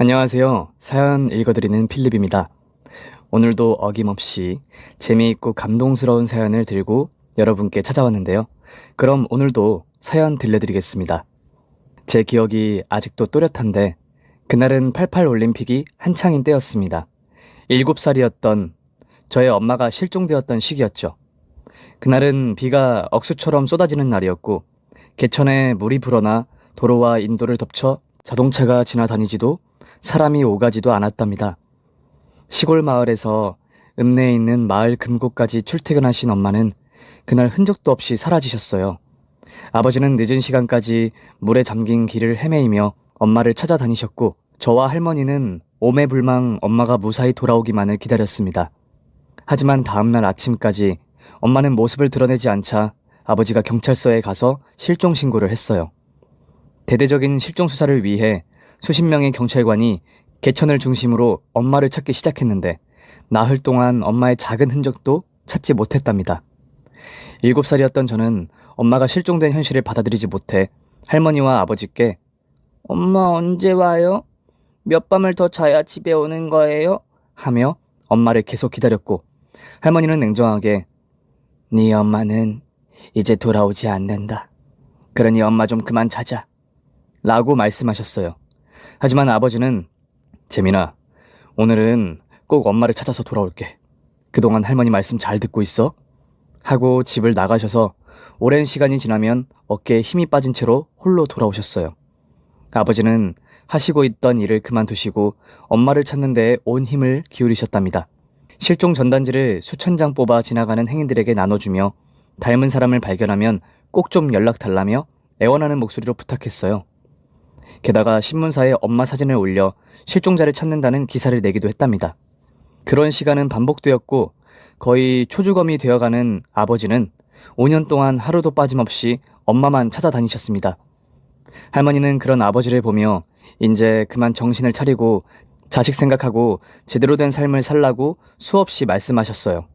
안녕하세요. 사연 읽어드리는 필립입니다. 오늘도 어김없이 재미있고 감동스러운 사연을 들고 여러분께 찾아왔는데요. 그럼 오늘도 사연 들려드리겠습니다. 제 기억이 아직도 또렷한데 그날은 88 올림픽이 한창인 때였습니다. 7살이었던 저의 엄마가 실종되었던 시기였죠. 그날은 비가 억수처럼 쏟아지는 날이었고 개천에 물이 불어나 도로와 인도를 덮쳐 자동차가 지나다니지도 사람이 오가지도 않았답니다. 시골 마을에서 읍내에 있는 마을 금고까지 출퇴근하신 엄마는 그날 흔적도 없이 사라지셨어요. 아버지는 늦은 시간까지 물에 잠긴 길을 헤매이며 엄마를 찾아다니셨고 저와 할머니는 오매불망 엄마가 무사히 돌아오기만을 기다렸습니다. 하지만 다음날 아침까지 엄마는 모습을 드러내지 않자 아버지가 경찰서에 가서 실종 신고를 했어요. 대대적인 실종 수사를 위해 수십 명의 경찰관이 개천을 중심으로 엄마를 찾기 시작했는데 나흘 동안 엄마의 작은 흔적도 찾지 못했답니다. 7살이었던 저는 엄마가 실종된 현실을 받아들이지 못해 할머니와 아버지께 "엄마 언제 와요? 몇 밤을 더 자야 집에 오는 거예요?" 하며 엄마를 계속 기다렸고 할머니는 냉정하게 "네 엄마는 이제 돌아오지 않는다. 그러니 엄마 좀 그만 자자." 라고 말씀하셨어요. 하지만 아버지는 "재민아, 오늘은 꼭 엄마를 찾아서 돌아올게. 그동안 할머니 말씀 잘 듣고 있어?" 하고 집을 나가셔서 오랜 시간이 지나면 어깨에 힘이 빠진 채로 홀로 돌아오셨어요. 아버지는 하시고 있던 일을 그만두시고 엄마를 찾는 데에 온 힘을 기울이셨답니다. 실종 전단지를 수천 장 뽑아 지나가는 행인들에게 나눠주며 닮은 사람을 발견하면 꼭 좀 연락 달라며 애원하는 목소리로 부탁했어요. 게다가 신문사에 엄마 사진을 올려 실종자를 찾는다는 기사를 내기도 했답니다. 그런 시간은 반복되었고 거의 초주검이 되어가는 아버지는 5년 동안 하루도 빠짐없이 엄마만 찾아다니셨습니다. 할머니는 그런 아버지를 보며 이제 그만 정신을 차리고 자식 생각하고 제대로 된 삶을 살라고 수없이 말씀하셨어요.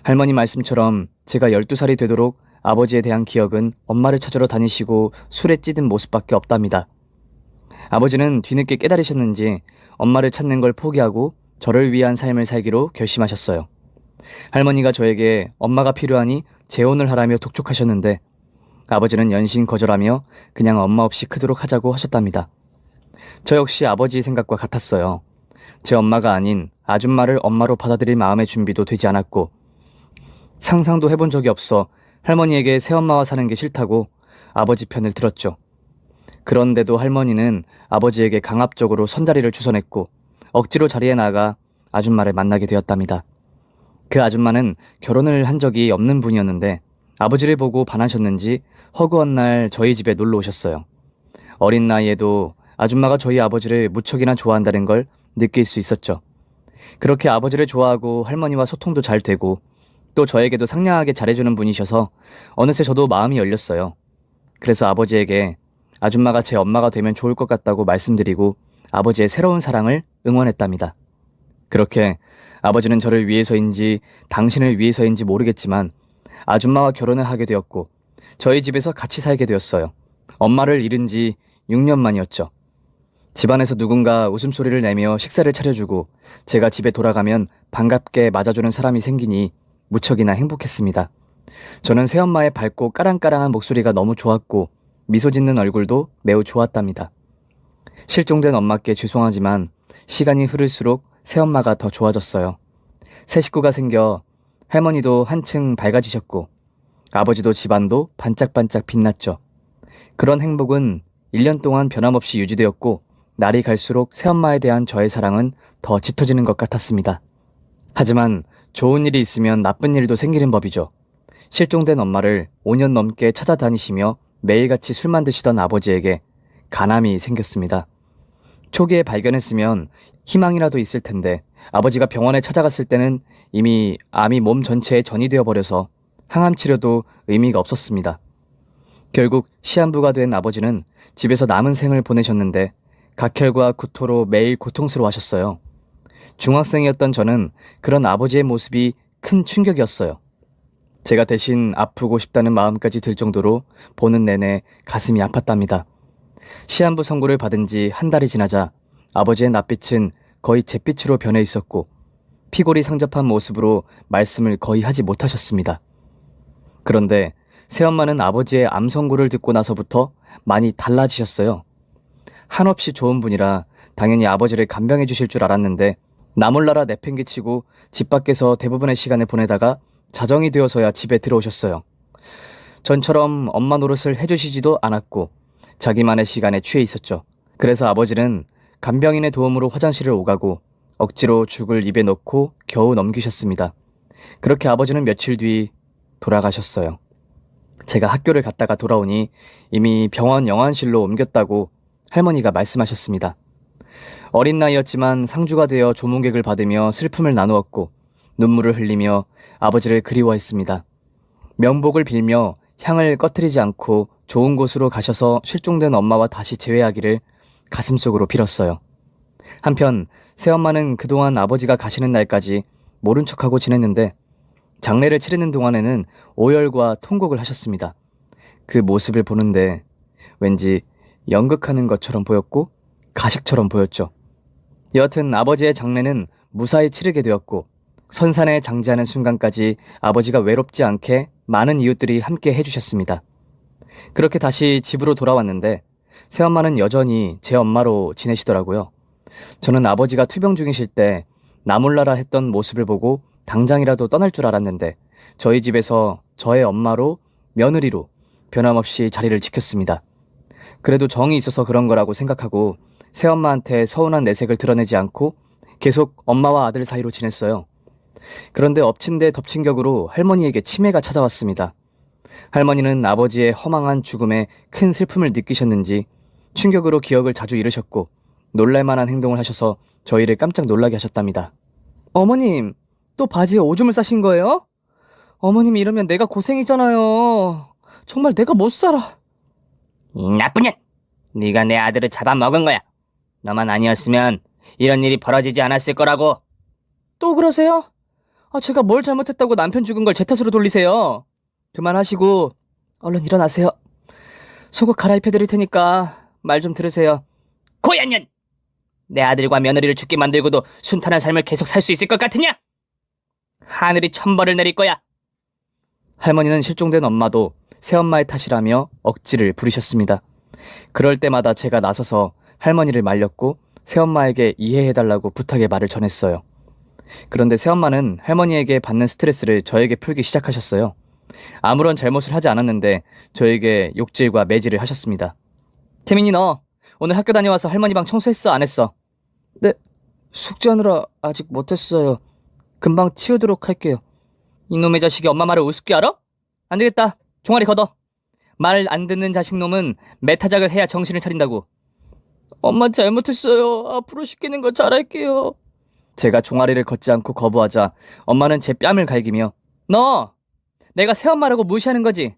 할머니 말씀처럼 제가 12살이 되도록 아버지에 대한 기억은 엄마를 찾으러 다니시고 술에 찌든 모습밖에 없답니다. 아버지는 뒤늦게 깨달으셨는지 엄마를 찾는 걸 포기하고 저를 위한 삶을 살기로 결심하셨어요. 할머니가 저에게 엄마가 필요하니 재혼을 하라며 독촉하셨는데 아버지는 연신 거절하며 그냥 엄마 없이 크도록 하자고 하셨답니다. 저 역시 아버지 생각과 같았어요. 제 엄마가 아닌 아줌마를 엄마로 받아들일 마음의 준비도 되지 않았고 상상도 해본 적이 없어 할머니에게 새엄마와 사는 게 싫다고 아버지 편을 들었죠. 그런데도 할머니는 아버지에게 강압적으로 선자리를 주선했고 억지로 자리에 나가 아줌마를 만나게 되었답니다. 그 아줌마는 결혼을 한 적이 없는 분이었는데 아버지를 보고 반하셨는지 허구한 날 저희 집에 놀러 오셨어요. 어린 나이에도 아줌마가 저희 아버지를 무척이나 좋아한다는 걸 느낄 수 있었죠. 그렇게 아버지를 좋아하고 할머니와 소통도 잘 되고 또 저에게도 상냥하게 잘해주는 분이셔서 어느새 저도 마음이 열렸어요. 그래서 아버지에게 아줌마가 제 엄마가 되면 좋을 것 같다고 말씀드리고 아버지의 새로운 사랑을 응원했답니다. 그렇게 아버지는 저를 위해서인지 당신을 위해서인지 모르겠지만 아줌마와 결혼을 하게 되었고 저희 집에서 같이 살게 되었어요. 엄마를 잃은 지 6년 만이었죠. 집안에서 누군가 웃음소리를 내며 식사를 차려주고 제가 집에 돌아가면 반갑게 맞아주는 사람이 생기니 무척이나 행복했습니다. 저는 새엄마의 밝고 까랑까랑한 목소리가 너무 좋았고 미소 짓는 얼굴도 매우 좋았답니다. 실종된 엄마께 죄송하지만 시간이 흐를수록 새엄마가 더 좋아졌어요. 새 식구가 생겨 할머니도 한층 밝아지셨고 아버지도 집안도 반짝반짝 빛났죠. 그런 행복은 1년 동안 변함없이 유지되었고 날이 갈수록 새엄마에 대한 저의 사랑은 더 짙어지는 것 같았습니다. 하지만 좋은 일이 있으면 나쁜 일도 생기는 법이죠. 실종된 엄마를 5년 넘게 찾아다니시며 매일같이 술만 드시던 아버지에게 간암이 생겼습니다. 초기에 발견했으면 희망이라도 있을 텐데 아버지가 병원에 찾아갔을 때는 이미 암이 몸 전체에 전이 되어 버려서 항암 치료도 의미가 없었습니다. 결국 시한부가 된 아버지는 집에서 남은 생을 보내셨는데 각혈과 구토로 매일 고통스러워하셨어요. 중학생이었던 저는 그런 아버지의 모습이 큰 충격이었어요. 제가 대신 아프고 싶다는 마음까지 들 정도로 보는 내내 가슴이 아팠답니다. 시한부 선고를 받은 지 한 달이 지나자 아버지의 낯빛은 거의 잿빛으로 변해 있었고 피골이 상접한 모습으로 말씀을 거의 하지 못하셨습니다. 그런데 새엄마는 아버지의 암 선고를 듣고 나서부터 많이 달라지셨어요. 한없이 좋은 분이라 당연히 아버지를 간병해 주실 줄 알았는데 나몰라라 내팽개치고 집 밖에서 대부분의 시간을 보내다가 자정이 되어서야 집에 들어오셨어요. 전처럼 엄마 노릇을 해주시지도 않았고 자기만의 시간에 취해 있었죠. 그래서 아버지는 간병인의 도움으로 화장실을 오가고 억지로 죽을 입에 넣고 겨우 넘기셨습니다. 그렇게 아버지는 며칠 뒤 돌아가셨어요. 제가 학교를 갔다가 돌아오니 이미 병원 영안실로 옮겼다고 할머니가 말씀하셨습니다. 어린 나이였지만 상주가 되어 조문객을 받으며 슬픔을 나누었고 눈물을 흘리며 아버지를 그리워했습니다. 명복을 빌며 향을 꺼트리지 않고 좋은 곳으로 가셔서 실종된 엄마와 다시 재회하기를 가슴속으로 빌었어요. 한편 새엄마는 그동안 아버지가 가시는 날까지 모른 척하고 지냈는데 장례를 치르는 동안에는 오열과 통곡을 하셨습니다. 그 모습을 보는데 왠지 연극하는 것처럼 보였고 가식처럼 보였죠. 여하튼 아버지의 장례는 무사히 치르게 되었고 선산에 장지하는 순간까지 아버지가 외롭지 않게 많은 이웃들이 함께 해주셨습니다. 그렇게 다시 집으로 돌아왔는데 새엄마는 여전히 제 엄마로 지내시더라고요. 저는 아버지가 투병 중이실 때 나몰라라 했던 모습을 보고 당장이라도 떠날 줄 알았는데 저희 집에서 저의 엄마로 며느리로 변함없이 자리를 지켰습니다. 그래도 정이 있어서 그런 거라고 생각하고 새엄마한테 서운한 내색을 드러내지 않고 계속 엄마와 아들 사이로 지냈어요. 그런데 엎친 데 덮친 격으로 할머니에게 치매가 찾아왔습니다. 할머니는 아버지의 허망한 죽음에 큰 슬픔을 느끼셨는지 충격으로 기억을 자주 잃으셨고 놀랄만한 행동을 하셔서 저희를 깜짝 놀라게 하셨답니다. 어머님, 또 바지에 오줌을 싸신 거예요? 어머님이 이러면 내가 고생이잖아요. 정말 내가 못 살아. 이 나쁜 년! 네가 내 아들을 잡아먹은 거야. 너만 아니었으면 이런 일이 벌어지지 않았을 거라고. 또 그러세요? 제가 뭘 잘못했다고 남편 죽은 걸 제 탓으로 돌리세요. 그만하시고 얼른 일어나세요. 속옷 갈아입혀 드릴 테니까 말 좀 들으세요. 고얀 년! 내 아들과 며느리를 죽게 만들고도 순탄한 삶을 계속 살 수 있을 것 같으냐? 하늘이 천벌을 내릴 거야. 할머니는 실종된 엄마도 새엄마의 탓이라며 억지를 부리셨습니다. 그럴 때마다 제가 나서서 할머니를 말렸고 새엄마에게 이해해달라고 부탁의 말을 전했어요. 그런데 새엄마는 할머니에게 받는 스트레스를 저에게 풀기 시작하셨어요. 아무런 잘못을 하지 않았는데 저에게 욕질과 매질을 하셨습니다. 태민이 너 오늘 학교 다녀와서 할머니 방 청소했어 안 했어? 네, 숙제하느라 아직 못했어요. 금방 치우도록 할게요. 이놈의 자식이 엄마 말을 우습게 알아? 안 되겠다. 종아리 걷어. 말 안 듣는 자식놈은 매타작을 해야 정신을 차린다고. 엄마 잘못했어요. 앞으로 시키는 거 잘할게요. 제가 종아리를 걷지 않고 거부하자 엄마는 제 뺨을 갈기며 너! 내가 새엄마라고 무시하는 거지?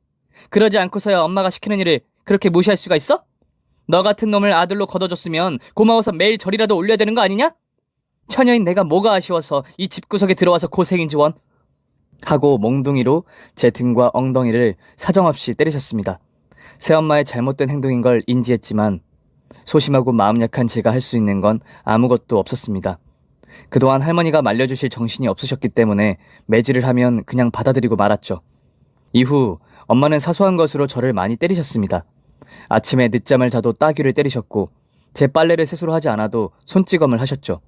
그러지 않고서야 엄마가 시키는 일을 그렇게 무시할 수가 있어? 너 같은 놈을 아들로 걷어줬으면 고마워서 매일 절이라도 올려야 되는 거 아니냐? 처녀인 내가 뭐가 아쉬워서 이 집구석에 들어와서 고생인지 원? 하고 몽둥이로 제 등과 엉덩이를 사정없이 때리셨습니다. 새엄마의 잘못된 행동인 걸 인지했지만 소심하고 마음 약한 제가 할 수 있는 건 아무것도 없었습니다. 그동안 할머니가 말려주실 정신이 없으셨기 때문에 매질을 하면 그냥 받아들이고 말았죠. 이후 엄마는 사소한 것으로 저를 많이 때리셨습니다. 아침에 늦잠을 자도 따귀를 때리셨고 제 빨래를 스스로 하지 않아도 손찌검을 하셨죠.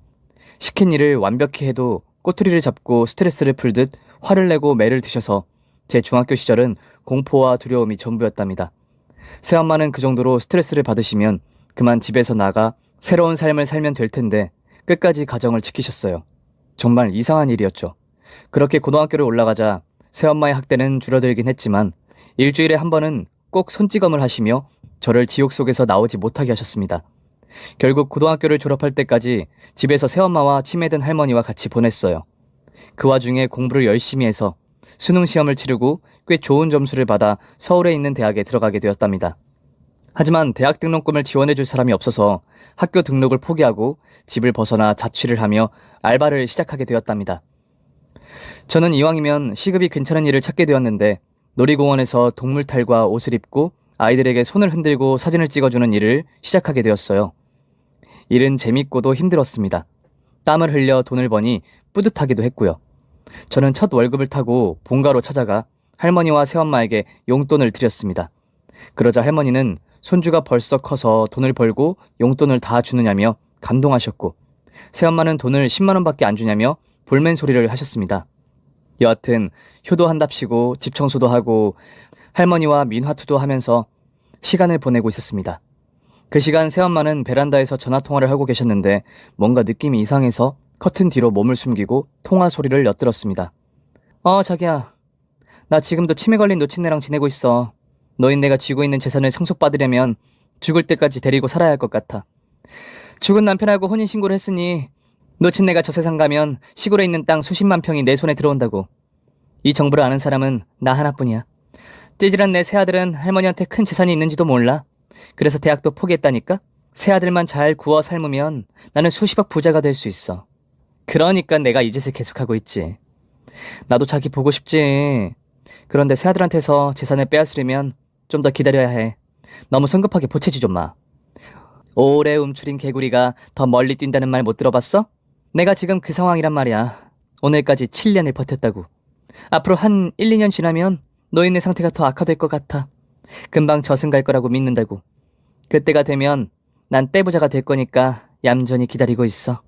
시킨 일을 완벽히 해도 꼬투리를 잡고 스트레스를 풀듯 화를 내고 매를 드셔서 제 중학교 시절은 공포와 두려움이 전부였답니다. 새엄마는 그 정도로 스트레스를 받으시면 그만 집에서 나가 새로운 삶을 살면 될 텐데 끝까지 가정을 지키셨어요. 정말 이상한 일이었죠. 그렇게 고등학교를 올라가자 새엄마의 학대는 줄어들긴 했지만 일주일에 한 번은 꼭 손찌검을 하시며 저를 지옥 속에서 나오지 못하게 하셨습니다. 결국 고등학교를 졸업할 때까지 집에서 새엄마와 치매든 할머니와 같이 보냈어요. 그 와중에 공부를 열심히 해서 수능 시험을 치르고 꽤 좋은 점수를 받아 서울에 있는 대학에 들어가게 되었답니다. 하지만 대학 등록금을 지원해줄 사람이 없어서 학교 등록을 포기하고 집을 벗어나 자취를 하며 알바를 시작하게 되었답니다. 저는 이왕이면 시급이 괜찮은 일을 찾게 되었는데 놀이공원에서 동물탈과 옷을 입고 아이들에게 손을 흔들고 사진을 찍어주는 일을 시작하게 되었어요. 일은 재밌고도 힘들었습니다. 땀을 흘려 돈을 버니 뿌듯하기도 했고요. 저는 첫 월급을 타고 본가로 찾아가 할머니와 새엄마에게 용돈을 드렸습니다. 그러자 할머니는 손주가 벌써 커서 돈을 벌고 용돈을 다 주느냐며 감동하셨고, 새엄마는 돈을 10만 원밖에 안 주냐며 볼멘 소리를 하셨습니다. 여하튼 효도한답시고 집 청소도 하고 할머니와 민화투도 하면서 시간을 보내고 있었습니다. 그 시간 새엄마는 베란다에서 전화통화를 하고 계셨는데 뭔가 느낌이 이상해서 커튼 뒤로 몸을 숨기고 통화 소리를 엿들었습니다. 자기야. 나 지금도 치매 걸린 노친네랑 지내고 있어. 노인네가 쥐고 있는 재산을 상속받으려면 죽을 때까지 데리고 살아야 할 것 같아. 죽은 남편하고 혼인신고를 했으니 노친네가 저 세상 가면 시골에 있는 땅 수십만 평이 내 손에 들어온다고. 이 정보를 아는 사람은 나 하나뿐이야. 찌질한 내 새아들은 할머니한테 큰 재산이 있는지도 몰라. 그래서 대학도 포기했다니까? 새아들만 잘 구워 삶으면 나는 수십억 부자가 될 수 있어. 그러니까 내가 이 짓을 계속하고 있지. 나도 자기 보고 싶지. 그런데 새아들한테서 재산을 빼앗으려면 좀 더 기다려야 해. 너무 성급하게 보채지 좀 마. 오래 움츠린 개구리가 더 멀리 뛴다는 말 못 들어봤어? 내가 지금 그 상황이란 말이야. 오늘까지 7년을 버텼다고. 앞으로 한 1, 2년 지나면 노인네 상태가 더 악화될 것 같아. 금방 저승 갈 거라고 믿는다고. 그때가 되면 난 떼부자가 될 거니까 얌전히 기다리고 있어.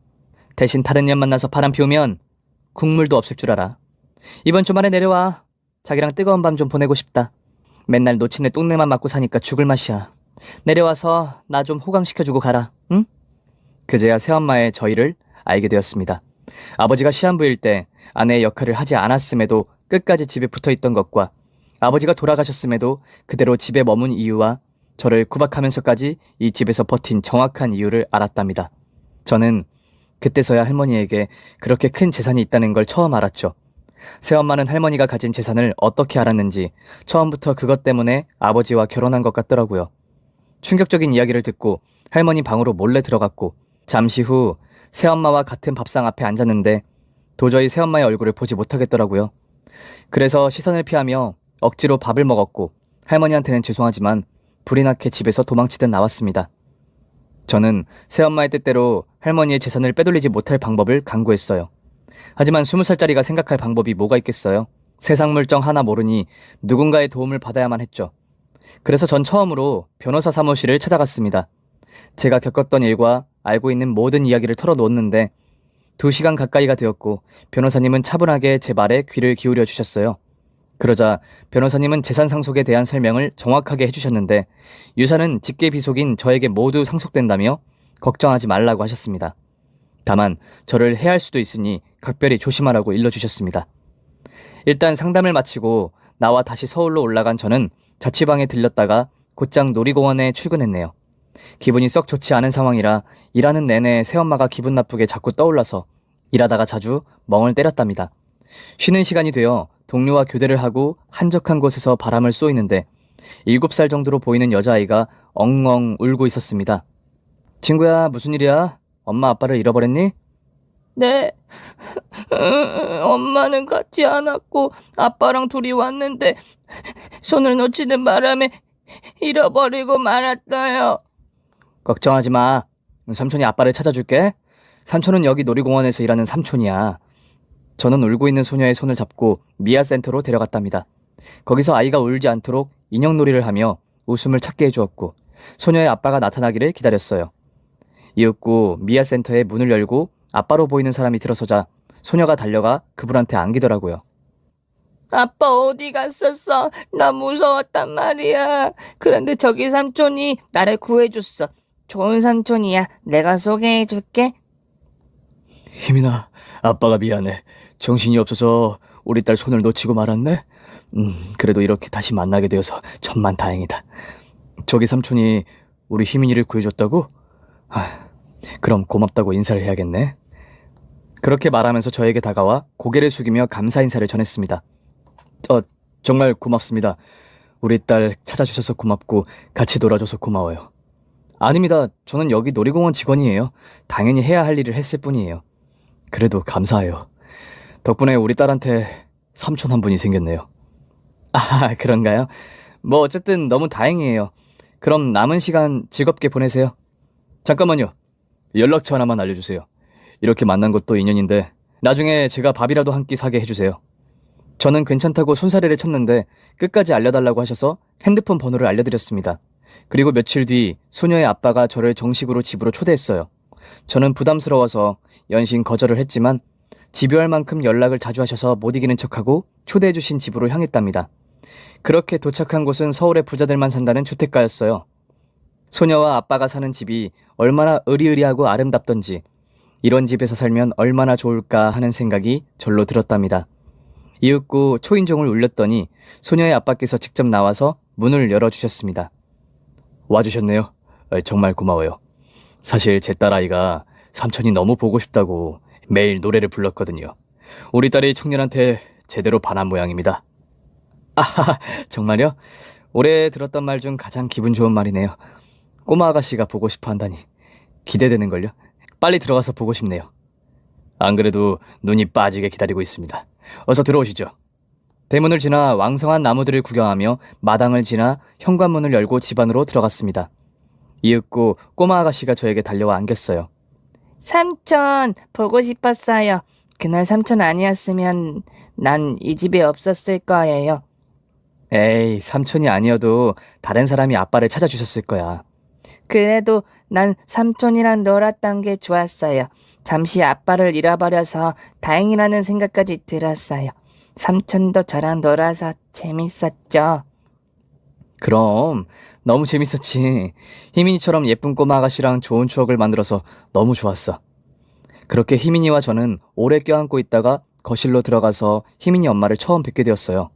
대신 다른 년 만나서 바람 피우면 국물도 없을 줄 알아. 이번 주말에 내려와. 자기랑 뜨거운 밤 좀 보내고 싶다. 맨날 노친네 똥내만 맡고 사니까 죽을 맛이야. 내려와서 나 좀 호강시켜주고 가라. 응? 그제야 새엄마의 저희를 알게 되었습니다. 아버지가 시한부일 때 아내의 역할을 하지 않았음에도 끝까지 집에 붙어있던 것과 아버지가 돌아가셨음에도 그대로 집에 머문 이유와 저를 구박하면서까지 이 집에서 버틴 정확한 이유를 알았답니다. 저는 그때서야 할머니에게 그렇게 큰 재산이 있다는 걸 처음 알았죠. 새엄마는 할머니가 가진 재산을 어떻게 알았는지 처음부터 그것 때문에 아버지와 결혼한 것 같더라고요. 충격적인 이야기를 듣고 할머니 방으로 몰래 들어갔고 잠시 후 새엄마와 같은 밥상 앞에 앉았는데 도저히 새엄마의 얼굴을 보지 못하겠더라고요. 그래서 시선을 피하며 억지로 밥을 먹었고 할머니한테는 죄송하지만 불이 나게 집에서 도망치듯 나왔습니다. 저는 새엄마의 뜻대로 할머니의 재산을 빼돌리지 못할 방법을 강구했어요. 하지만 20살짜리가 생각할 방법이 뭐가 있겠어요? 세상 물정 하나 모르니 누군가의 도움을 받아야만 했죠. 그래서 전 처음으로 변호사 사무실을 찾아갔습니다. 제가 겪었던 일과 알고 있는 모든 이야기를 털어놓았는데 2시간 가까이가 되었고 변호사님은 차분하게 제 말에 귀를 기울여 주셨어요. 그러자 변호사님은 재산 상속에 대한 설명을 정확하게 해주셨는데 유산은 직계비속인 저에게 모두 상속된다며 걱정하지 말라고 하셨습니다. 다만 저를 해할 수도 있으니 각별히 조심하라고 일러주셨습니다. 일단 상담을 마치고 나와 다시 서울로 올라간 저는 자취방에 들렸다가 곧장 놀이공원에 출근했네요. 기분이 썩 좋지 않은 상황이라 일하는 내내 새엄마가 기분 나쁘게 자꾸 떠올라서 일하다가 자주 멍을 때렸답니다. 쉬는 시간이 되어 동료와 교대를 하고 한적한 곳에서 바람을 쏘이는데 7살 정도로 보이는 여자아이가 엉엉 울고 있었습니다. 친구야, 무슨 일이야? 엄마 아빠를 잃어버렸니? 네. 엄마는 같이 않았고 아빠랑 둘이 왔는데 손을 놓치는 바람에 잃어버리고 말았어요. 걱정하지 마. 삼촌이 아빠를 찾아줄게. 삼촌은 여기 놀이공원에서 일하는 삼촌이야. 저는 울고 있는 소녀의 손을 잡고 미아센터로 데려갔답니다. 거기서 아이가 울지 않도록 인형놀이를 하며 웃음을 찾게 해주었고 소녀의 아빠가 나타나기를 기다렸어요. 이윽고 미아센터의 문을 열고 아빠로 보이는 사람이 들어서자 소녀가 달려가 그분한테 안기더라고요. 아빠 어디 갔었어? 나 무서웠단 말이야. 그런데 저기 삼촌이 나를 구해줬어. 좋은 삼촌이야. 내가 소개해줄게. 희민아, 아빠가 미안해. 정신이 없어서 우리 딸 손을 놓치고 말았네. 그래도 이렇게 다시 만나게 되어서 천만다행이다. 저기 삼촌이 우리 희민이를 구해줬다고? 그럼 고맙다고 인사를 해야겠네. 그렇게 말하면서 저에게 다가와 고개를 숙이며 감사 인사를 전했습니다. 정말 고맙습니다. 우리 딸 찾아주셔서 고맙고 같이 놀아줘서 고마워요. 아닙니다. 저는 여기 놀이공원 직원이에요. 당연히 해야 할 일을 했을 뿐이에요. 그래도 감사해요. 덕분에 우리 딸한테 삼촌 한 분이 생겼네요. 그런가요? 뭐 어쨌든 너무 다행이에요. 그럼 남은 시간 즐겁게 보내세요. 잠깐만요. 연락처 하나만 알려주세요. 이렇게 만난 것도 인연인데 나중에 제가 밥이라도 한 끼 사게 해주세요. 저는 괜찮다고 손사래를 쳤는데 끝까지 알려달라고 하셔서 핸드폰 번호를 알려드렸습니다. 그리고 며칠 뒤 소녀의 아빠가 저를 정식으로 집으로 초대했어요. 저는 부담스러워서 연신 거절을 했지만 집요할 만큼 연락을 자주 하셔서 못 이기는 척하고 초대해주신 집으로 향했답니다. 그렇게 도착한 곳은 서울의 부자들만 산다는 주택가였어요. 소녀와 아빠가 사는 집이 얼마나 으리으리하고 아름답던지 이런 집에서 살면 얼마나 좋을까 하는 생각이 절로 들었답니다. 이윽고 초인종을 울렸더니 소녀의 아빠께서 직접 나와서 문을 열어주셨습니다. 와주셨네요. 정말 고마워요. 사실 제 딸아이가 삼촌이 너무 보고 싶다고 매일 노래를 불렀거든요. 우리 딸이 청년한테 제대로 반한 모양입니다. 아하, 정말요? 올해 들었던 말 중 가장 기분 좋은 말이네요. 꼬마 아가씨가 보고 싶어 한다니 기대되는걸요? 빨리 들어가서 보고 싶네요. 안 그래도 눈이 빠지게 기다리고 있습니다. 어서 들어오시죠. 대문을 지나 왕성한 나무들을 구경하며 마당을 지나 현관문을 열고 집 안으로 들어갔습니다. 이윽고 꼬마 아가씨가 저에게 달려와 안겼어요. 삼촌, 보고 싶었어요. 그날 삼촌 아니었으면 난 이 집에 없었을 거예요. 에이, 삼촌이 아니어도 다른 사람이 아빠를 찾아주셨을 거야. 그래도 난 삼촌이랑 놀았던 게 좋았어요. 잠시 아빠를 잃어버려서 다행이라는 생각까지 들었어요. 삼촌도 저랑 놀아서 재밌었죠. 그럼 너무 재밌었지. 희민이처럼 예쁜 꼬마 아가씨랑 좋은 추억을 만들어서 너무 좋았어. 그렇게 희민이와 저는 오래 껴안고 있다가 거실로 들어가서 희민이 엄마를 처음 뵙게 되었어요.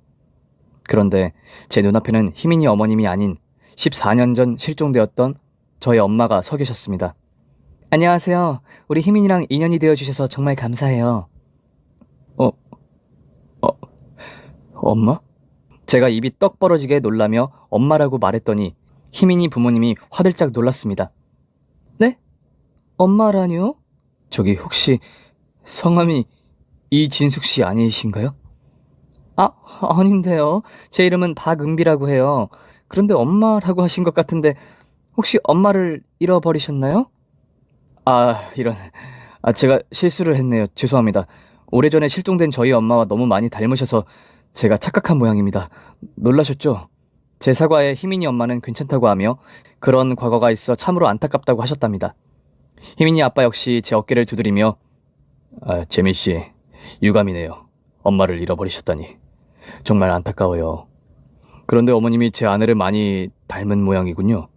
그런데 제 눈앞에는 희민이 어머님이 아닌 14년 전 실종되었던 저의 엄마가 서 계셨습니다. 안녕하세요. 우리 희민이랑 인연이 되어주셔서 정말 감사해요. 어, 엄마? 제가 입이 떡 벌어지게 놀라며 엄마라고 말했더니 희민이 부모님이 화들짝 놀랐습니다. 네? 엄마라뇨? 저기 혹시 성함이 이진숙 씨 아니신가요? 아, 아닌데요. 제 이름은 박은비라고 해요. 그런데 엄마라고 하신 것 같은데 혹시 엄마를 잃어버리셨나요? 아, 이런. 제가 실수를 했네요. 죄송합니다. 오래전에 실종된 저희 엄마와 너무 많이 닮으셔서 제가 착각한 모양입니다. 놀라셨죠? 제 사과에 희민이 엄마는 괜찮다고 하며 그런 과거가 있어 참으로 안타깝다고 하셨답니다. 희민이 아빠 역시 제 어깨를 두드리며 재민 씨, 유감이네요. 엄마를 잃어버리셨다니. 정말 안타까워요. 그런데 어머님이 제 아내를 많이 닮은 모양이군요.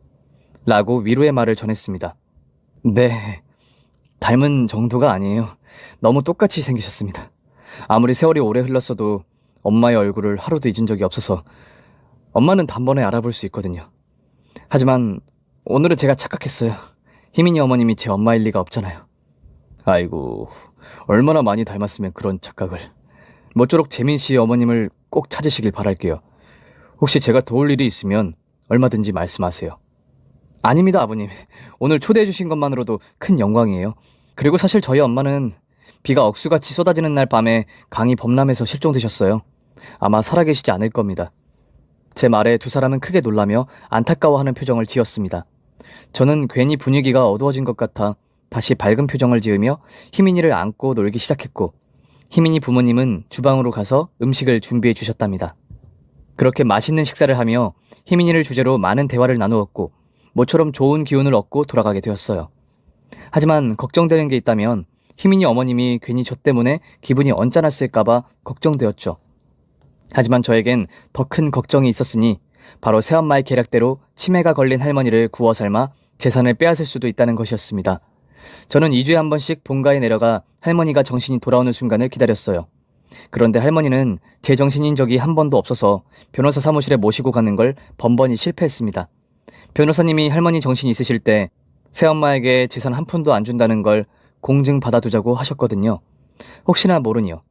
라고 위로의 말을 전했습니다. 네, 닮은 정도가 아니에요. 너무 똑같이 생기셨습니다. 아무리 세월이 오래 흘렀어도 엄마의 얼굴을 하루도 잊은 적이 없어서 엄마는 단번에 알아볼 수 있거든요. 하지만 오늘은 제가 착각했어요. 희민이 어머님이 제 엄마일 리가 없잖아요. 아이고, 얼마나 많이 닮았으면 그런 착각을. 모쪼록 재민 씨 어머님을 꼭 찾으시길 바랄게요. 혹시 제가 도울 일이 있으면 얼마든지 말씀하세요. 아닙니다, 아버님. 오늘 초대해 주신 것만으로도 큰 영광이에요. 그리고 사실 저희 엄마는 비가 억수같이 쏟아지는 날 밤에 강이 범람해서 실종되셨어요. 아마 살아계시지 않을 겁니다. 제 말에 두 사람은 크게 놀라며 안타까워하는 표정을 지었습니다. 저는 괜히 분위기가 어두워진 것 같아 다시 밝은 표정을 지으며 희민이를 안고 놀기 시작했고 희민이 부모님은 주방으로 가서 음식을 준비해 주셨답니다. 그렇게 맛있는 식사를 하며 희민이를 주제로 많은 대화를 나누었고 모처럼 좋은 기운을 얻고 돌아가게 되었어요. 하지만 걱정되는 게 있다면 희민이 어머님이 괜히 저 때문에 기분이 언짢았을까봐 걱정되었죠. 하지만 저에겐 더 큰 걱정이 있었으니 바로 새엄마의 계략대로 치매가 걸린 할머니를 구워 삶아 재산을 빼앗을 수도 있다는 것이었습니다. 저는 2주에 한 번씩 본가에 내려가 할머니가 정신이 돌아오는 순간을 기다렸어요. 그런데 할머니는 제 정신인 적이 한 번도 없어서 변호사 사무실에 모시고 가는 걸 번번이 실패했습니다. 변호사님이 할머니 정신이 있으실 때 새엄마에게 재산 한 푼도 안 준다는 걸 공증 받아두자고 하셨거든요. 혹시나 모르니요.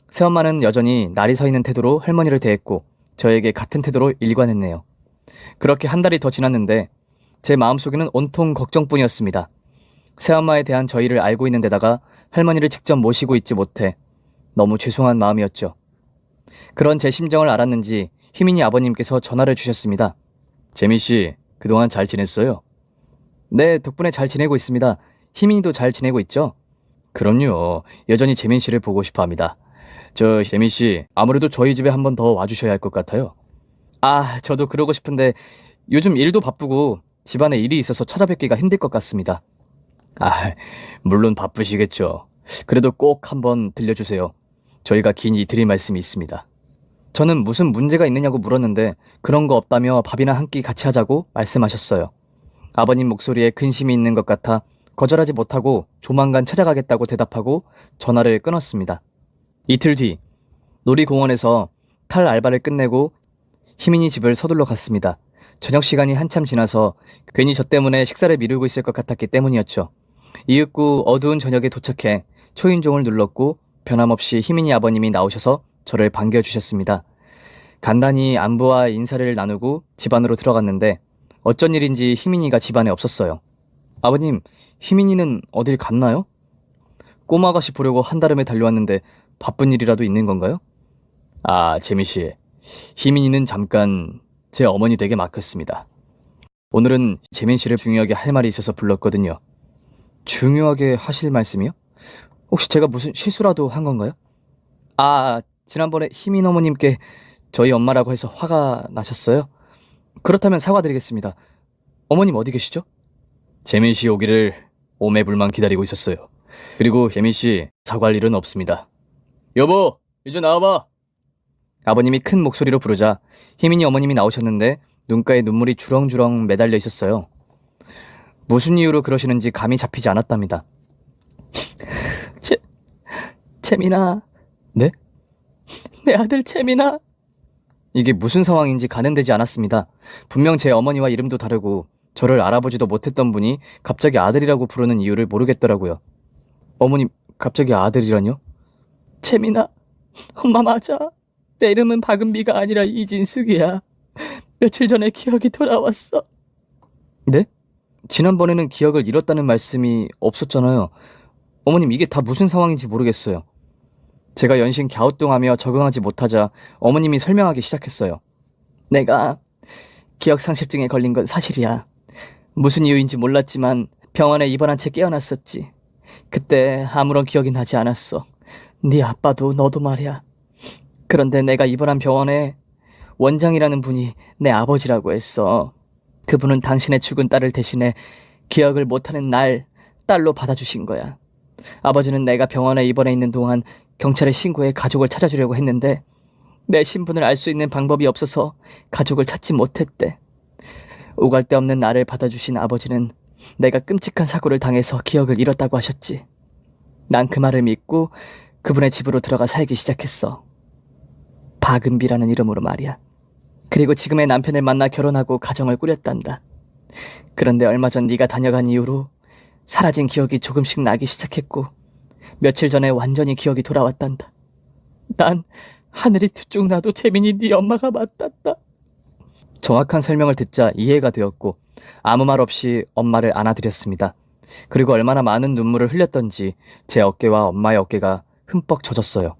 새엄마는 여전히 날이 서 있는 태도로 할머니를 대했고 저에게 같은 태도로 일관했네요. 그렇게 한 달이 더 지났는데 제 마음속에는 온통 걱정뿐이었습니다. 새엄마에 대한 저희를 알고 있는 데다가 할머니를 직접 모시고 있지 못해 너무 죄송한 마음이었죠. 그런 제 심정을 알았는지 희민이 아버님께서 전화를 주셨습니다. 재민씨, 그동안 잘 지냈어요? 네, 덕분에 잘 지내고 있습니다. 희민이도 잘 지내고 있죠? 그럼요. 여전히 재민 씨를 보고 싶어 합니다. 저 재민 씨, 아무래도 저희 집에 한번 더 와주셔야 할 것 같아요. 아, 저도 그러고 싶은데 요즘 일도 바쁘고 집안에 일이 있어서 찾아뵙기가 힘들 것 같습니다. 아, 물론 바쁘시겠죠. 그래도 꼭 한번 들려주세요. 저희가 긴히 드릴 말씀이 있습니다. 저는 무슨 문제가 있느냐고 물었는데 그런 거 없다며 밥이나 한 끼 같이 하자고 말씀하셨어요. 아버님 목소리에 근심이 있는 것 같아 거절하지 못하고 조만간 찾아가겠다고 대답하고 전화를 끊었습니다. 이틀 뒤 놀이공원에서 탈 알바를 끝내고 희민이 집을 서둘러 갔습니다. 저녁 시간이 한참 지나서 괜히 저 때문에 식사를 미루고 있을 것 같았기 때문이었죠. 이윽고 어두운 저녁에 도착해 초인종을 눌렀고 변함없이 희민이 아버님이 나오셔서 저를 반겨주셨습니다. 간단히 안부와 인사를 나누고 집 안으로 들어갔는데 어쩐 일인지 희민이가 집 안에 없었어요. 아버님, 희민이는 어딜 갔나요? 꼬마 아가씨 보려고 한달음에 달려왔는데 바쁜 일이라도 있는 건가요? 아, 재미씨. 희민이는 잠깐 제 어머니 댁에 맡겼습니다. 오늘은 재민 씨를 중요하게 할 말이 있어서 불렀거든요. 중요하게 하실 말씀이요? 혹시 제가 무슨 실수라도 한 건가요? 아, 지난번에 희민 어머님께 저희 엄마라고 해서 화가 나셨어요? 그렇다면 사과드리겠습니다. 어머님 어디 계시죠? 재민 씨 오기를 오매불만 기다리고 있었어요. 그리고 재민 씨 사과할 일은 없습니다. 여보, 이제 나와봐. 아버님이 큰 목소리로 부르자 희민이 어머님이 나오셨는데 눈가에 눈물이 주렁주렁 매달려 있었어요. 무슨 이유로 그러시는지 감이 잡히지 않았답니다. 재민아. 네? 내 아들 재민아. 이게 무슨 상황인지 가늠되지 않았습니다. 분명 제 어머니와 이름도 다르고 저를 알아보지도 못했던 분이 갑자기 아들이라고 부르는 이유를 모르겠더라고요. 어머님, 갑자기 아들이라뇨? 재민아, 엄마 맞아. 내 이름은 박은비가 아니라 이진숙이야. 며칠 전에 기억이 돌아왔어. 네? 지난번에는 기억을 잃었다는 말씀이 없었잖아요. 어머님, 이게 다 무슨 상황인지 모르겠어요. 제가 연신 갸우뚱하며 적응하지 못하자 어머님이 설명하기 시작했어요. 내가 기억상실증에 걸린 건 사실이야. 무슨 이유인지 몰랐지만 병원에 입원한 채 깨어났었지. 그때 아무런 기억이 나지 않았어. 네 아빠도 너도 말이야. 그런데 내가 입원한 병원에 원장이라는 분이 내 아버지라고 했어. 그분은 당신의 죽은 딸을 대신해 기억을 못하는 날 딸로 받아주신 거야. 아버지는 내가 병원에 입원해 있는 동안 경찰에 신고해 가족을 찾아주려고 했는데 내 신분을 알 수 있는 방법이 없어서 가족을 찾지 못했대. 오갈 데 없는 나를 받아주신 아버지는 내가 끔찍한 사고를 당해서 기억을 잃었다고 하셨지. 난 그 말을 믿고 그분의 집으로 들어가 살기 시작했어. 박은비라는 이름으로 말이야. 그리고 지금의 남편을 만나 결혼하고 가정을 꾸렸단다. 그런데 얼마 전 네가 다녀간 이후로 사라진 기억이 조금씩 나기 시작했고 며칠 전에 완전히 기억이 돌아왔단다. 난 하늘이 두 쪽 나도 재민이 네 엄마가 맞단다. 정확한 설명을 듣자 이해가 되었고 아무 말 없이 엄마를 안아드렸습니다. 그리고 얼마나 많은 눈물을 흘렸던지 제 어깨와 엄마의 어깨가 흠뻑 젖었어요.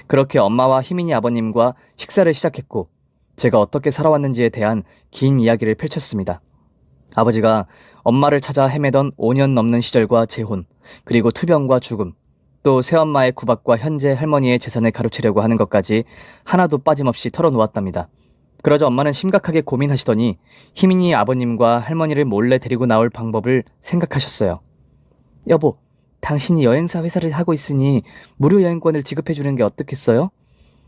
그렇게 엄마와 희민이 아버님과 식사를 시작했고 제가 어떻게 살아왔는지에 대한 긴 이야기를 펼쳤습니다. 아버지가 엄마를 찾아 헤매던 5년 넘는 시절과 재혼, 그리고 투병과 죽음, 또 새엄마의 구박과 현재 할머니의 재산을 가로채려고 하는 것까지 하나도 빠짐없이 털어놓았답니다. 그러자 엄마는 심각하게 고민하시더니 희민이 아버님과 할머니를 몰래 데리고 나올 방법을 생각하셨어요. 여보, 당신이 여행사 회사를 하고 있으니 무료 여행권을 지급해주는 게 어떻겠어요?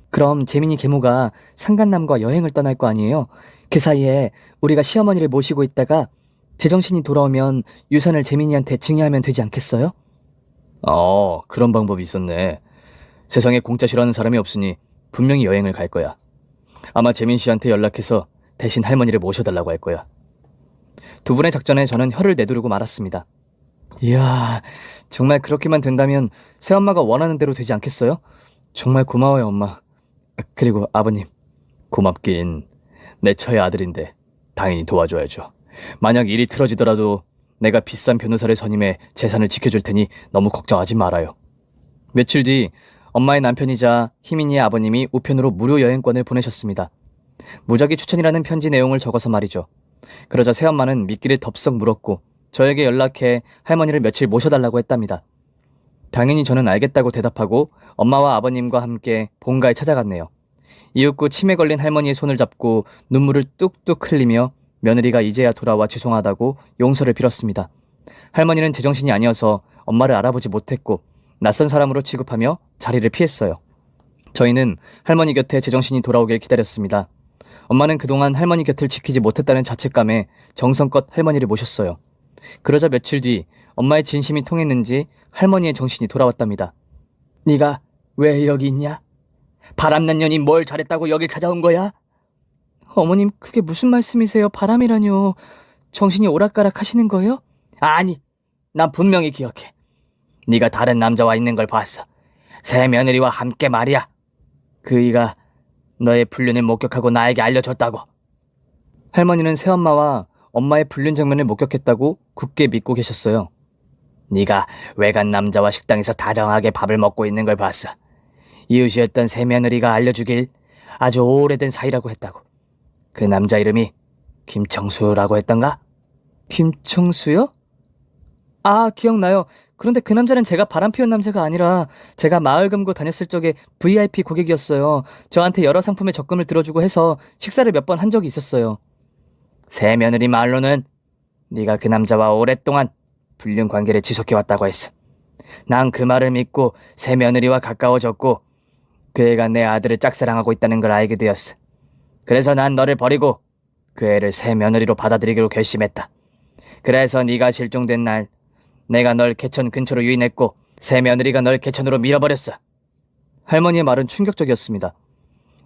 그럼 재민이 계모가 상간남과 여행을 떠날 거 아니에요? 그 사이에 우리가 시어머니를 모시고 있다가 제정신이 돌아오면 유산을 재민이한테 증여하면 되지 않겠어요? 그런 방법이 있었네. 세상에 공짜 싫어하는 사람이 없으니 분명히 여행을 갈 거야. 아마 재민 씨한테 연락해서 대신 할머니를 모셔달라고 할 거야. 두 분의 작전에 저는 혀를 내두르고 말았습니다. 이야, 정말 그렇게만 된다면 새엄마가 원하는 대로 되지 않겠어요? 정말 고마워요, 엄마. 그리고 아버님, 고맙긴. 내 처의 아들인데 당연히 도와줘야죠. 만약 일이 틀어지더라도 내가 비싼 변호사를 선임해 재산을 지켜줄 테니 너무 걱정하지 말아요. 며칠 뒤 엄마의 남편이자 희민이의 아버님이 우편으로 무료 여행권을 보내셨습니다. 무작위 추천이라는 편지 내용을 적어서 말이죠. 그러자 새엄마는 미끼를 덥석 물었고 저에게 연락해 할머니를 며칠 모셔달라고 했답니다. 당연히 저는 알겠다고 대답하고 엄마와 아버님과 함께 본가에 찾아갔네요. 이윽고 치매 걸린 할머니의 손을 잡고 눈물을 뚝뚝 흘리며 며느리가 이제야 돌아와 죄송하다고 용서를 빌었습니다. 할머니는 제정신이 아니어서 엄마를 알아보지 못했고 낯선 사람으로 취급하며 자리를 피했어요. 저희는 할머니 곁에 제정신이 돌아오길 기다렸습니다. 엄마는 그동안 할머니 곁을 지키지 못했다는 자책감에 정성껏 할머니를 모셨어요. 그러자 며칠 뒤 엄마의 진심이 통했는지 할머니의 정신이 돌아왔답니다. 네가 왜 여기 있냐? 바람난 년이 뭘 잘했다고 여길 찾아온 거야? 어머님, 그게 무슨 말씀이세요? 바람이라뇨. 정신이 오락가락 하시는 거예요? 아니, 난 분명히 기억해. 네가 다른 남자와 있는 걸 봤어. 새 며느리와 함께 말이야. 그이가 너의 불륜을 목격하고 나에게 알려줬다고. 할머니는 새엄마와 엄마의 불륜 장면을 목격했다고 굳게 믿고 계셨어요. 네가 외간 남자와 식당에서 다정하게 밥을 먹고 있는 걸 봤어. 이웃이었던 새 며느리가 알려주길 아주 오래된 사이라고 했다고. 그 남자 이름이 김청수라고 했던가? 김청수요? 아, 기억나요. 그런데 그 남자는 제가 바람피운 남자가 아니라 제가 마을 금고 다녔을 적에 VIP 고객이었어요. 저한테 여러 상품에 적금을 들어주고 해서 식사를 몇 번 한 적이 있었어요. 새 며느리 말로는 네가 그 남자와 오랫동안 불륜 관계를 지속해왔다고 했어. 난 그 말을 믿고 새 며느리와 가까워졌고 그 애가 내 아들을 짝사랑하고 있다는 걸 알게 되었어. 그래서 난 너를 버리고 그 애를 새 며느리로 받아들이기로 결심했다. 그래서 네가 실종된 날 내가 널 개천 근처로 유인했고 새 며느리가 널 개천으로 밀어버렸어. 할머니의 말은 충격적이었습니다.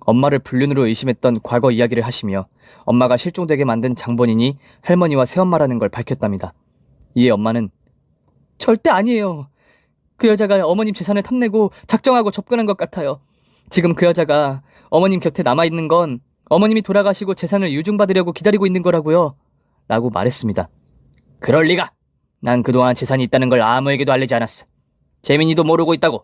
엄마를 불륜으로 의심했던 과거 이야기를 하시며 엄마가 실종되게 만든 장본인이 할머니와 새엄마라는 걸 밝혔답니다. 이에 엄마는 절대 아니에요. 그 여자가 어머님 재산을 탐내고 작정하고 접근한 것 같아요. 지금 그 여자가 어머님 곁에 남아있는 건 어머님이 돌아가시고 재산을 유증받으려고 기다리고 있는 거라고요. 라고 말했습니다. 그럴 리가. 난 그동안 재산이 있다는 걸 아무에게도 알리지 않았어. 재민이도 모르고 있다고.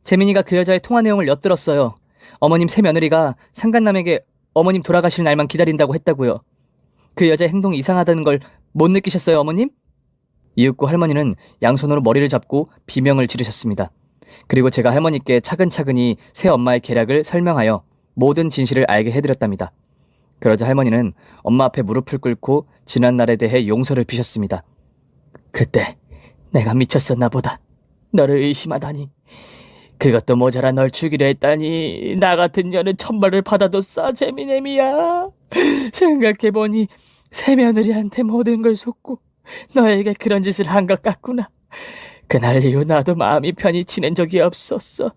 재민이가 그 여자의 통화 내용을 엿들었어요. 어머님 새 며느리가 상간남에게 어머님 돌아가실 날만 기다린다고 했다고요. 그 여자의 행동이 이상하다는 걸 못 느끼셨어요, 어머님? 이윽고 할머니는 양손으로 머리를 잡고 비명을 지르셨습니다. 그리고 제가 할머니께 차근차근히 새 엄마의 계략을 설명하여 모든 진실을 알게 해드렸답니다. 그러자 할머니는 엄마 앞에 무릎을 꿇고 지난 날에 대해 용서를 비셨습니다. 그때 내가 미쳤었나 보다. 너를 의심하다니. 그것도 모자라 널 죽이려 했다니. 나 같은 년은 천벌을 받아도 재미냄이야. 생각해보니 새 며느리한테 모든 걸 속고 너에게 그런 짓을 한 것 같구나. 그날 이후 나도 마음이 편히 지낸 적이 없었어.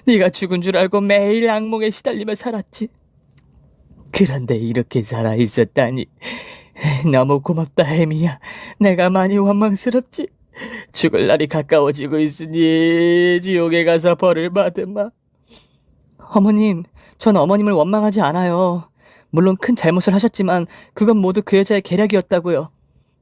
네가 죽은 줄 알고 매일 악몽에 시달리며 살았지. 그런데 이렇게 살아있었다니. 너무 고맙다, 혜미야. 내가 많이 원망스럽지. 죽을 날이 가까워지고 있으니 지옥에 가서 벌을 받으마. 어머님, 전 어머님을 원망하지 않아요. 물론 큰 잘못을 하셨지만 그건 모두 그 여자의 계략이었다고요.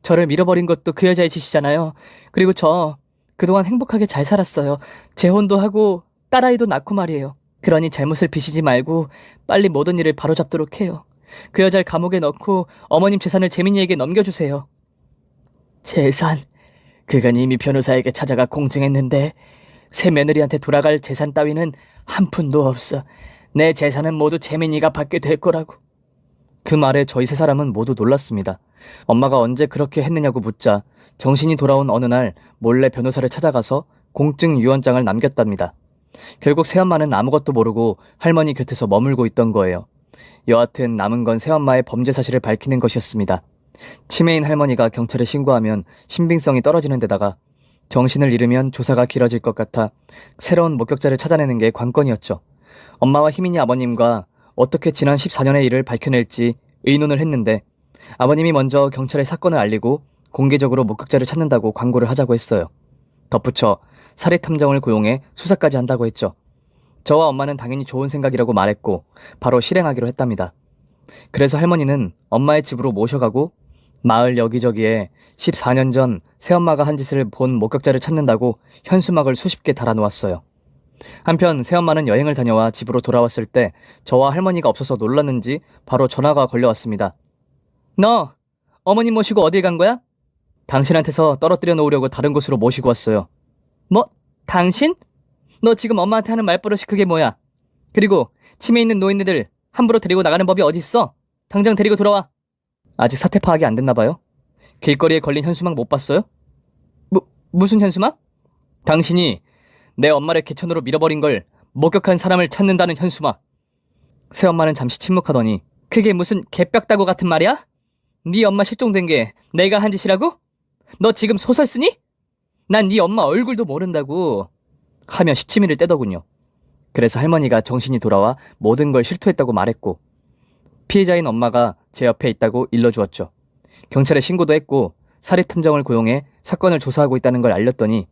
저를 밀어버린 것도 그 여자의 짓이잖아요. 그리고 저 그동안 행복하게 잘 살았어요. 재혼도 하고 딸아이도 낳고 말이에요. 그러니 잘못을 빚이지 말고 빨리 모든 일을 바로잡도록 해요. 그 여자를 감옥에 넣고 어머님 재산을 재민이에게 넘겨주세요. 재산? 그건 이미 변호사에게 찾아가 공증했는데 새 며느리한테 돌아갈 재산 따위는 한 푼도 없어. 내 재산은 모두 재민이가 받게 될 거라고. 그 말에 저희 세 사람은 모두 놀랐습니다. 엄마가 언제 그렇게 했느냐고 묻자 정신이 돌아온 어느 날 몰래 변호사를 찾아가서 공증 유언장을 남겼답니다. 결국 새엄마는 아무것도 모르고 할머니 곁에서 머물고 있던 거예요. 여하튼 남은 건 새엄마의 범죄 사실을 밝히는 것이었습니다. 치매인 할머니가 경찰에 신고하면 신빙성이 떨어지는 데다가 정신을 잃으면 조사가 길어질 것 같아 새로운 목격자를 찾아내는 게 관건이었죠. 엄마와 희민이 아버님과 어떻게 지난 14년의 일을 밝혀낼지 의논을 했는데 아버님이 먼저 경찰에 사건을 알리고 공개적으로 목격자를 찾는다고 광고를 하자고 했어요. 덧붙여 사례탐정을 고용해 수사까지 한다고 했죠. 저와 엄마는 당연히 좋은 생각이라고 말했고 바로 실행하기로 했답니다. 그래서 할머니는 엄마의 집으로 모셔가고 마을 여기저기에 14년 전 새엄마가 한 짓을 본 목격자를 찾는다고 현수막을 수십 개 달아놓았어요. 한편 새엄마는 여행을 다녀와 집으로 돌아왔을 때 저와 할머니가 없어서 놀랐는지 바로 전화가 걸려왔습니다. 너 어머님 모시고 어딜 간 거야? 당신한테서 떨어뜨려 놓으려고 다른 곳으로 모시고 왔어요. 뭐? 당신? 너 지금 엄마한테 하는 말버릇이 그게 뭐야? 그리고 치매 있는 노인네들 함부로 데리고 나가는 법이 어딨어? 당장 데리고 돌아와. 아직 사태 파악이 안 됐나 봐요? 길거리에 걸린 현수막 못 봤어요? 무슨 현수막? 당신이 내 엄마를 개천으로 밀어버린 걸 목격한 사람을 찾는다는 현수막. 새엄마는 잠시 침묵하더니 그게 무슨 개벽다구 같은 말이야? 네 엄마 실종된 게 내가 한 짓이라고? 너 지금 소설 쓰니? 난 네 엄마 얼굴도 모른다고. 하며 시치미를 떼더군요. 그래서 할머니가 정신이 돌아와 모든 걸 실토했다고 말했고, 피해자인 엄마가 제 옆에 있다고 일러주었죠. 경찰에 신고도 했고 사립탐정을 고용해 사건을 조사하고 있다는 걸 알렸더니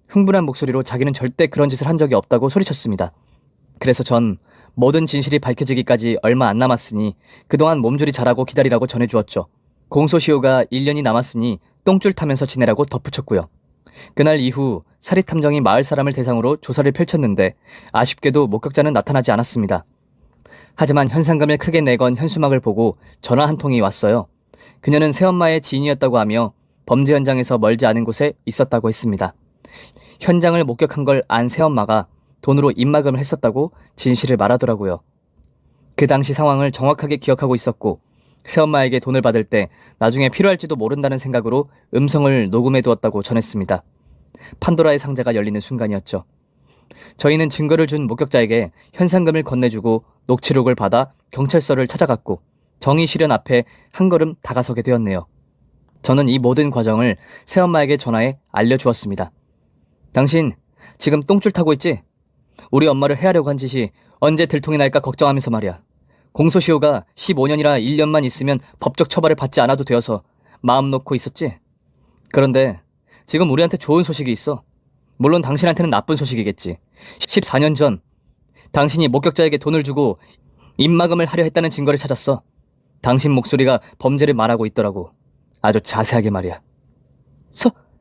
흥분한 목소리로 자기는 절대 그런 짓을 한 적이 없다고 소리쳤습니다. 그래서 전 모든 진실이 밝혀지기까지 얼마 안 남았으니 그동안 몸조리 잘하고 기다리라고 전해주었죠. 공소시효가 1년이 남았으니 똥줄 타면서 지내라고 덧붙였고요. 그날 이후 사립탐정이 마을 사람을 대상으로 조사를 펼쳤는데 아쉽게도 목격자는 나타나지 않았습니다. 하지만 현상금을 크게 내건 현수막을 보고 전화 한 통이 왔어요. 그녀는 새엄마의 지인이었다고 하며 범죄 현장에서 멀지 않은 곳에 있었다고 했습니다. 현장을 목격한 걸 안 새엄마가 돈으로 입막음을 했었다고 진실을 말하더라고요. 그 당시 상황을 정확하게 기억하고 있었고 새엄마에게 돈을 받을 때 나중에 필요할지도 모른다는 생각으로 음성을 녹음해 두었다고 전했습니다. 판도라의 상자가 열리는 순간이었죠. 저희는 증거를 준 목격자에게 현상금을 건네주고 녹취록을 받아 경찰서를 찾아갔고 정의 실현 앞에 한 걸음 다가서게 되었네요. 저는 이 모든 과정을 새엄마에게 전화해 알려주었습니다. 당신 지금 똥줄 타고 있지? 우리 엄마를 해하려고 한 짓이 언제 들통이 날까 걱정하면서 말이야. 공소시효가 15년이라 1년만 있으면 법적 처벌을 받지 않아도 되어서 마음 놓고 있었지? 그런데 지금 우리한테 좋은 소식이 있어. 물론 당신한테는 나쁜 소식이겠지. 14년 전 당신이 목격자에게 돈을 주고 입막음을 하려 했다는 증거를 찾았어. 당신 목소리가 범죄를 말하고 있더라고. 아주 자세하게 말이야.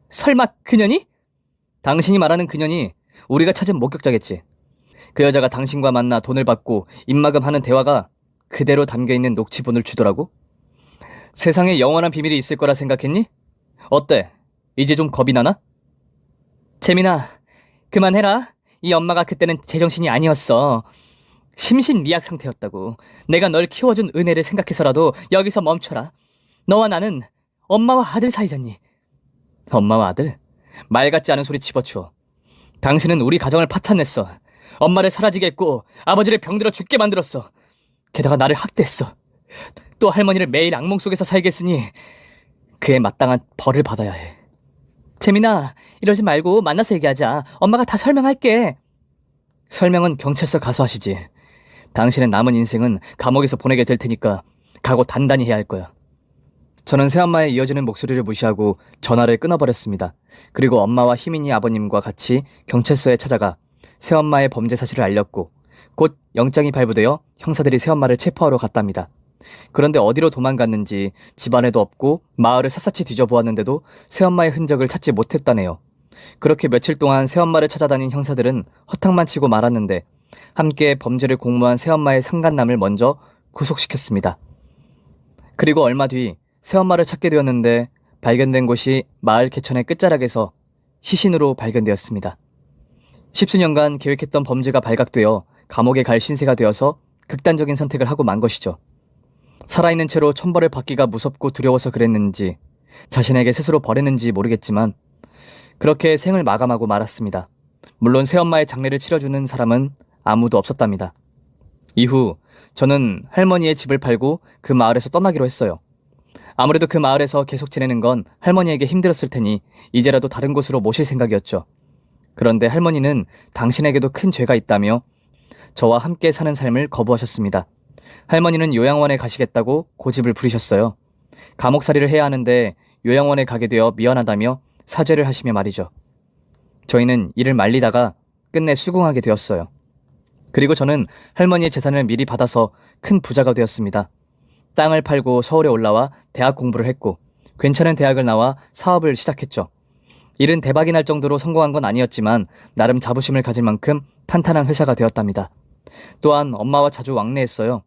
설마 그년이? 당신이 말하는 그년이 우리가 찾은 목격자겠지. 그 여자가 당신과 만나 돈을 받고 입막음하는 대화가 그대로 담겨있는 녹취본을 주더라고. 세상에 영원한 비밀이 있을 거라 생각했니? 어때? 이제 좀 겁이 나나? 재민아, 그만해라. 이 엄마가 그때는 제정신이 아니었어. 심신미약 상태였다고. 내가 널 키워준 은혜를 생각해서라도 여기서 멈춰라. 너와 나는 엄마와 아들 사이잖니. 엄마와 아들? 말 같지 않은 소리 집어치워. 당신은 우리 가정을 파탄냈어. 엄마를 사라지게 했고 아버지를 병들어 죽게 만들었어. 게다가 나를 학대했어. 또 할머니를 매일 악몽 속에서 살게 했으니 그에 마땅한 벌을 받아야 해. 재민아, 이러지 말고 만나서 얘기하자. 엄마가 다 설명할게. 설명은 경찰서 가서 하시지. 당신의 남은 인생은 감옥에서 보내게 될 테니까 각오 단단히 해야 할 거야. 저는 새엄마의 이어지는 목소리를 무시하고 전화를 끊어버렸습니다. 그리고 엄마와 희민이 아버님과 같이 경찰서에 찾아가 새엄마의 범죄 사실을 알렸고 곧 영장이 발부되어 형사들이 새엄마를 체포하러 갔답니다. 그런데 어디로 도망갔는지 집안에도 없고 마을을 샅샅이 뒤져보았는데도 새엄마의 흔적을 찾지 못했다네요. 그렇게 며칠 동안 새엄마를 찾아다닌 형사들은 허탕만 치고 말았는데 함께 범죄를 공모한 새엄마의 상간남을 먼저 구속시켰습니다. 그리고 얼마 뒤 새엄마를 찾게 되었는데 발견된 곳이 마을 개천의 끝자락에서 시신으로 발견되었습니다. 십수년간 계획했던 범죄가 발각되어 감옥에 갈 신세가 되어서 극단적인 선택을 하고 만 것이죠. 살아있는 채로 천벌을 받기가 무섭고 두려워서 그랬는지 자신에게 스스로 벌했는지 모르겠지만 그렇게 생을 마감하고 말았습니다. 물론 새엄마의 장례를 치러주는 사람은 아무도 없었답니다. 이후 저는 할머니의 집을 팔고 그 마을에서 떠나기로 했어요. 아무래도 그 마을에서 계속 지내는 건 할머니에게 힘들었을 테니 이제라도 다른 곳으로 모실 생각이었죠. 그런데 할머니는 당신에게도 큰 죄가 있다며 저와 함께 사는 삶을 거부하셨습니다. 할머니는 요양원에 가시겠다고 고집을 부리셨어요. 감옥살이를 해야 하는데 요양원에 가게 되어 미안하다며 사죄를 하시며 말이죠. 저희는 이를 말리다가 끝내 수긍하게 되었어요. 그리고 저는 할머니의 재산을 미리 받아서 큰 부자가 되었습니다. 땅을 팔고 서울에 올라와 대학 공부를 했고 괜찮은 대학을 나와 사업을 시작했죠. 일은 대박이 날 정도로 성공한 건 아니었지만 나름 자부심을 가질 만큼 탄탄한 회사가 되었답니다. 또한 엄마와 자주 왕래했어요.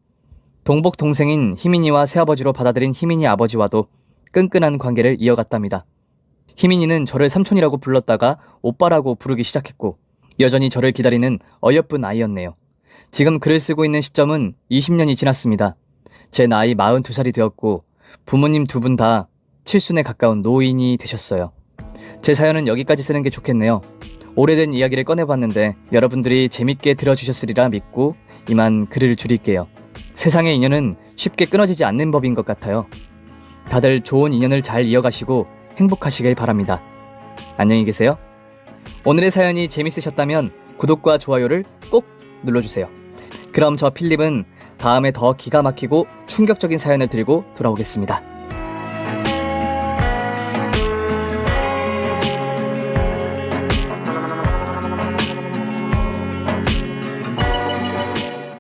동복 동생인 희민이와 새아버지로 받아들인 희민이 아버지와도 끈끈한 관계를 이어갔답니다. 희민이는 저를 삼촌이라고 불렀다가 오빠라고 부르기 시작했고 여전히 저를 기다리는 어여쁜 아이였네요. 지금 글을 쓰고 있는 시점은 20년이 지났습니다. 제 나이 42살이 되었고 부모님 두 분 다 칠순에 가까운 노인이 되셨어요. 제 사연은 여기까지 쓰는 게 좋겠네요. 오래된 이야기를 꺼내봤는데 여러분들이 재밌게 들어주셨으리라 믿고 이만 글을 줄일게요. 세상의 인연은 쉽게 끊어지지 않는 법인 것 같아요. 다들 좋은 인연을 잘 이어가시고 행복하시길 바랍니다. 안녕히 계세요. 오늘의 사연이 재밌으셨다면 구독과 좋아요를 꼭 눌러주세요. 그럼 저 필립은 다음에 더 기가 막히고 충격적인 사연을 들고 돌아오겠습니다.